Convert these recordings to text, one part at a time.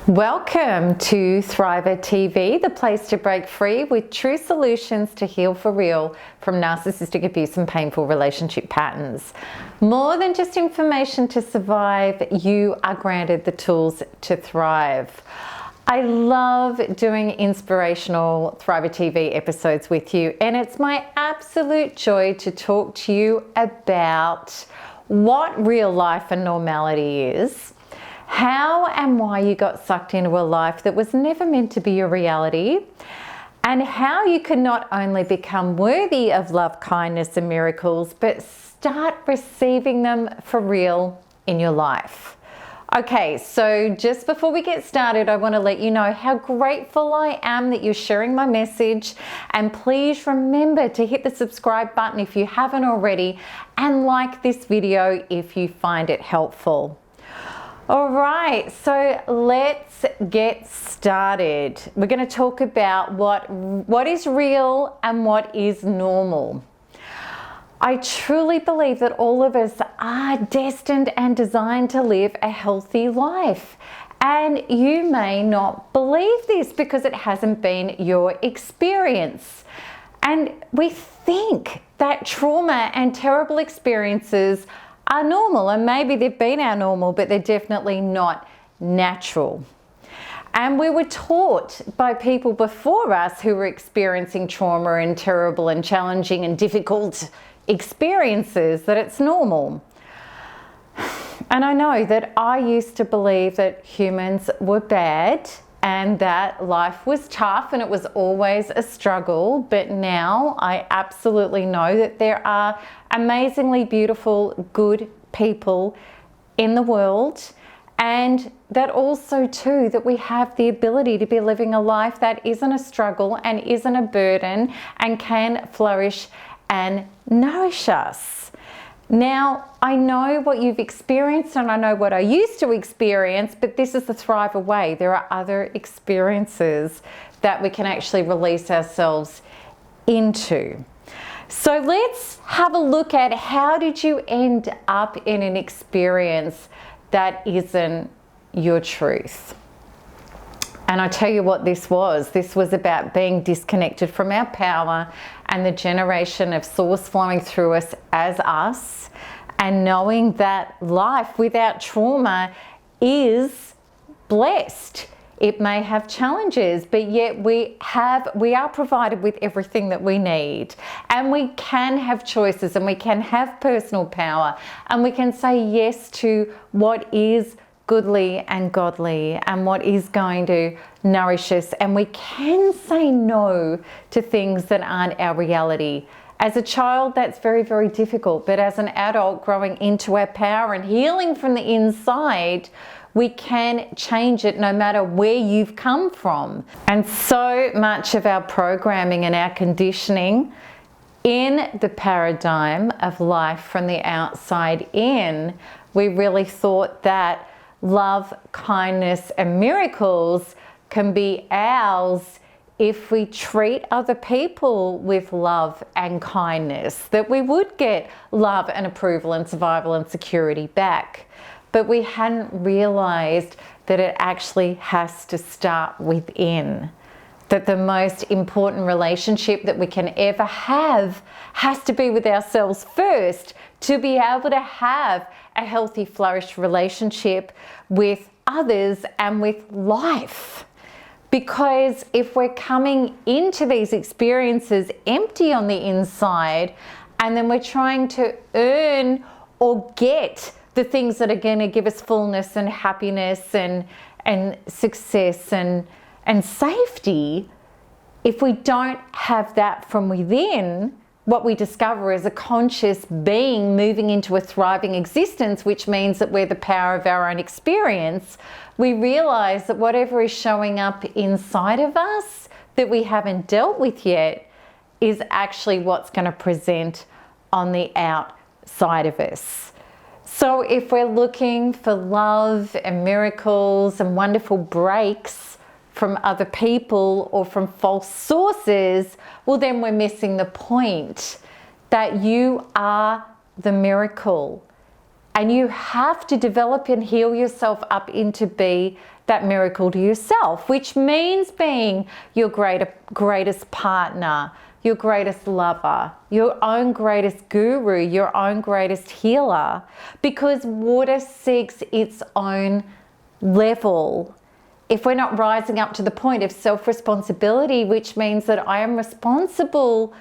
Welcome to Thriver TV, the place to break free with true solutions to heal for real from narcissistic abuse and painful relationship patterns. More than just information to survive, you are granted the tools to thrive. I love doing inspirational Thriver TV episodes with you, and it's my absolute joy to talk to you about what real life and normality is, how and why you got sucked into a life that was never meant to be your reality, and how you can not only become worthy of love, kindness, and miracles, but start receiving them for real in your life. Okay, so just before we get started, I want to let you know how grateful I am that you're sharing my message. And please remember to hit the subscribe button if you haven't already, and like this video if you find it helpful. All right, so let's get started. We're going to talk about what is real and what is normal. I truly believe that all of us are destined and designed to live a healthy life. And you may not believe this because it hasn't been your experience. And we think that trauma and terrible experiences are normal, and maybe they've been our normal, but they're definitely not natural. And we were taught by people before us who were experiencing trauma and terrible and challenging and difficult experiences that it's normal. And I know that I used to believe that humans were bad and that life was tough and it was always a struggle, but now I absolutely know that there are amazingly beautiful, good people in the world, and that also too that we have the ability to be living a life that isn't a struggle and isn't a burden and can flourish and nourish us. Now, I know what you've experienced and I know what I used to experience, but this is the Thriver way. There are other experiences that we can actually release ourselves into. So let's have a look at how did you end up in an experience that isn't your truth. And I tell you what this was. This was about being disconnected from our power and the generation of source flowing through us as us, and knowing that life without trauma is blessed. It may have challenges, but yet we are provided with everything that we need, and we can have choices, and we can have personal power, and we can say yes to what is goodly and godly and what is going to nourish us, and we can say no to things that aren't our reality. As a child, that's very, very difficult, but as an adult growing into our power and healing from the inside, we can change it no matter where you've come from. And so much of our programming and our conditioning in the paradigm of life from the outside in, we really thought that love, kindness, and miracles can be ours if we treat other people with love and kindness, that we would get love and approval and survival and security back. But we hadn't realized that it actually has to start within. That the most important relationship that we can ever have has to be with ourselves first to be able to have a healthy, flourished relationship with others and with life. Because if we're coming into these experiences empty on the inside, and then we're trying to earn or get the things that are going to give us fullness and happiness and success and safety, if we don't have that from within, what we discover is a conscious being moving into a thriving existence, which means that we're the power of our own experience. We realize that whatever is showing up inside of us that we haven't dealt with yet is actually what's going to present on the outside of us. So if we're looking for love and miracles and wonderful breaks from other people or from false sources, well, then we're missing the point that you are the miracle. And you have to develop and heal yourself up into be that miracle to yourself, which means being your greatest partner, your greatest lover, your own greatest guru, your own greatest healer, because water seeks its own level. If we're not rising up to the point of self-responsibility, which means that I am responsible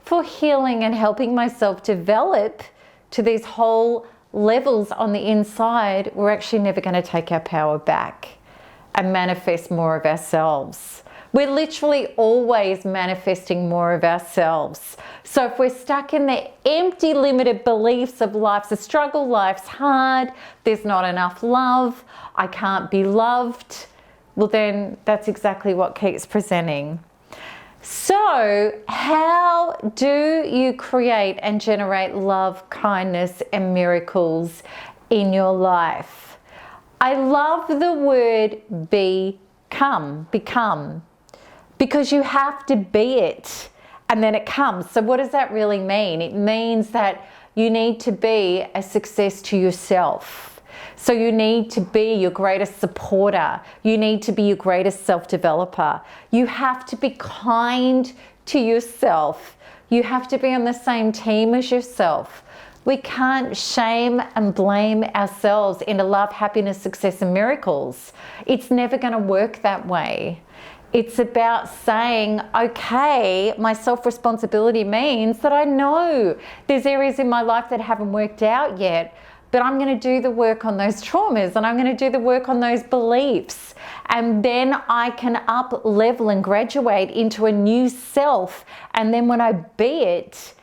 for healing and helping myself develop to these whole levels on the inside, we're actually never going to take our power back and manifest more of ourselves. We're literally always manifesting more of ourselves. So if we're stuck in the empty, limited beliefs of life's a struggle, life's hard, there's not enough love, I can't be loved, well then that's exactly what keeps presenting. So how do you create and generate love, kindness, and miracles in your life? I love the word become, because you have to be it and then it comes. So what does that really mean? It means that you need to be a success to yourself. So you need to be your greatest supporter. You need to be your greatest self-developer. You have to be kind to yourself. You have to be on the same team as yourself. We can't shame and blame ourselves into love, happiness, success, and miracles. It's never going to work that way. It's about saying, okay, my self-responsibility means that I know there's areas in my life that haven't worked out yet, but I'm going to do the work on those traumas and I'm going to do the work on those beliefs. And then I can up level and graduate into a new self. And then when I be it,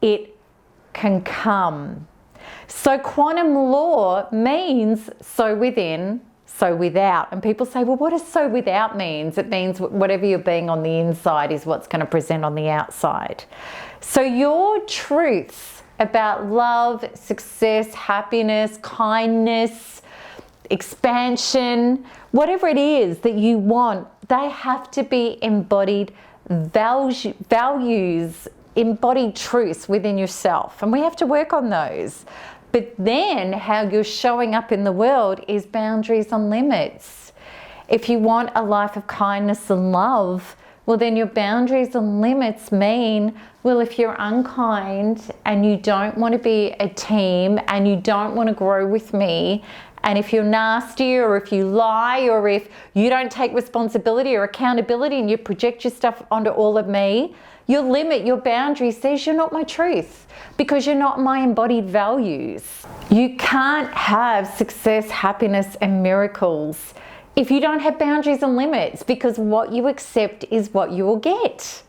it can come. So quantum law means so within, so without. And people say, well, what does so without means? It means whatever you're being on the inside is what's going to present on the outside. So your truths about love, success, happiness, kindness, expansion, whatever it is that you want, they have to be embodied values, embodied truths within yourself. And we have to work on those. But then how you're showing up in the world is boundaries and limits. If you want a life of kindness and love, well then your boundaries and limits mean, well, if you're unkind and you don't want to be a team and you don't want to grow with me, and if you're nasty or if you lie or if you don't take responsibility or accountability and you project your stuff onto all of me, your limit, your boundary says you're not my truth because you're not my embodied values. You can't have success, happiness, and miracles if you don't have boundaries and limits, because what you accept is what you will get.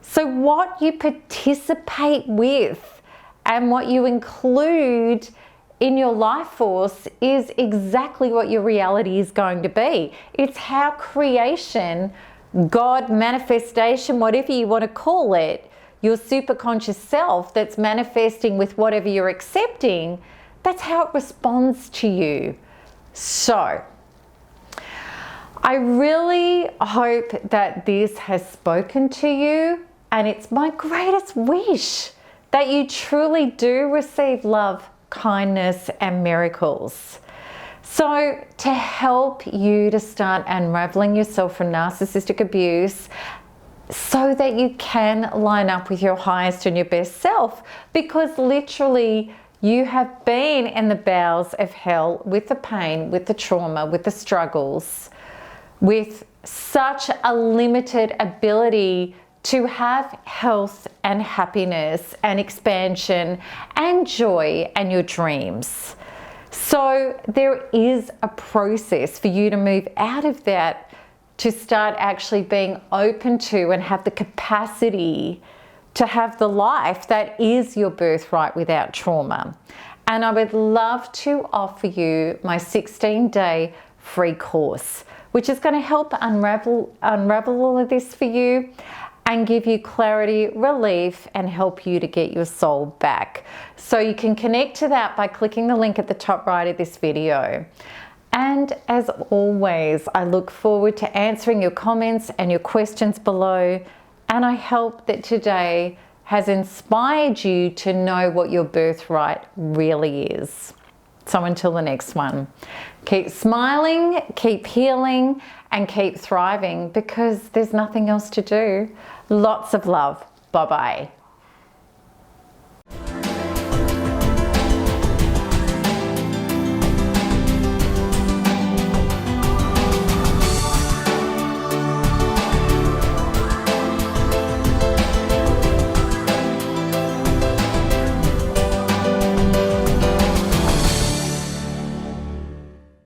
So what you participate with and what you include in your life force is exactly what your reality is going to be. It's how creation, God, manifestation, whatever you want to call it, your superconscious self that's manifesting with whatever you're accepting, that's how it responds to you. So I really hope that this has spoken to you, and it's my greatest wish that you truly do receive love, kindness, and miracles. So to help you to start unraveling yourself from narcissistic abuse so that you can line up with your highest and your best self, because literally you have been in the bowels of hell with the pain, with the trauma, with the struggles, with such a limited ability to have health and happiness and expansion and joy and your dreams. So there is a process for you to move out of that to start actually being open to and have the capacity to have the life that is your birthright without trauma. And I would love to offer you my 16-day free course, which is going to help unravel all of this for you and give you clarity, relief, and help you to get your soul back. So you can connect to that by clicking the link at the top right of this video. And as always, I look forward to answering your comments and your questions below. And I hope that today has inspired you to know what your birthright really is. So until the next one, keep smiling, keep healing, and keep thriving, because there's nothing else to do. Lots of love. Bye-bye.